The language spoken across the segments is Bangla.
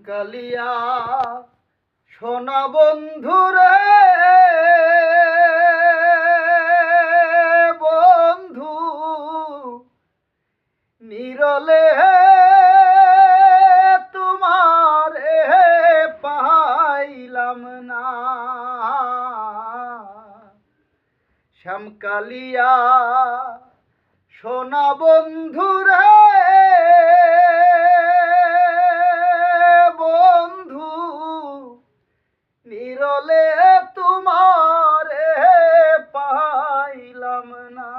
শ্যামকালিয়া সোনা বন্ধুরে বন্ধু নিরলে তোমারে পাইলাম না। শ্যামকালিয়া সোনা বন্ধুরে বন্ধু নিরলে তোমারে পাইলাম না।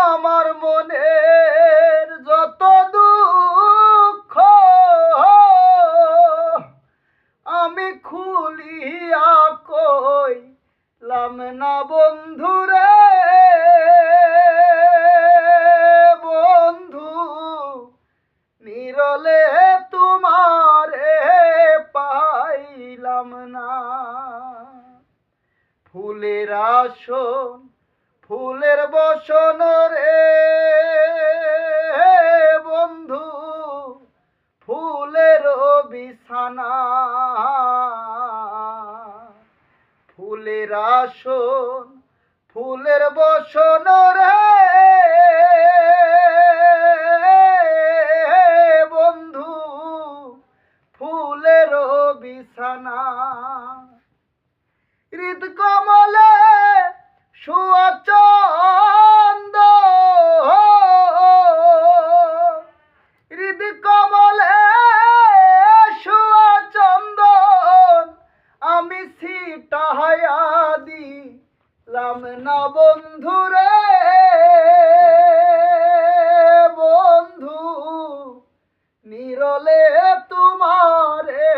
আমার মনের যত দুঃখ আমি খুলিয়া কইলাম না বন্ধুরে বন্ধু নিরলে তোমারে পাইলাম না। ফুলের আসন ফুলের বসন রে বন্ধু ফুলের বিছানা। ফুলের আসন ফুলের বসন রে বন্ধু ফুলের বিছানা। হৃদ কমলে সুচন্দ হৃদ কমলে সুচন্দন আমি ছিটাইয়া দিলাম না বন্ধুরে বন্ধু নিরলে তোমারে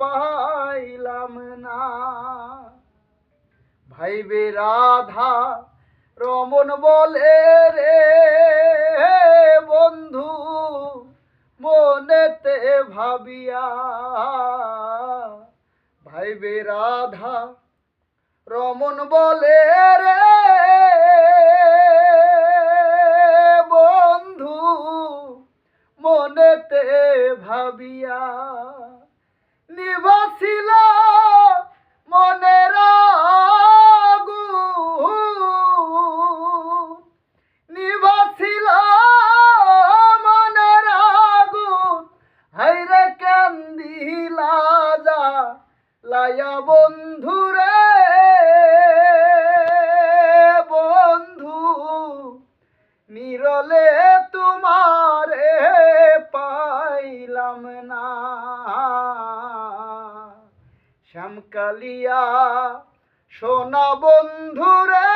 পাইলাম না। ভাইবে রাধা রমন বলে রে বন্ধু মনেতে ভাবিয়া। ভাইবে রাধা রমন বলে রে বন্ধু মনেতে ভাবিয়া। নিবাসিল মনের আগুন নিবাসিল মনের আগুন হাইরে কান্দিলা যা লায়া বন্ধুরে বন্ধু নিরলে তোমারে পাইলাম না। শ্যামকালিয়া সোনা বন্ধুরে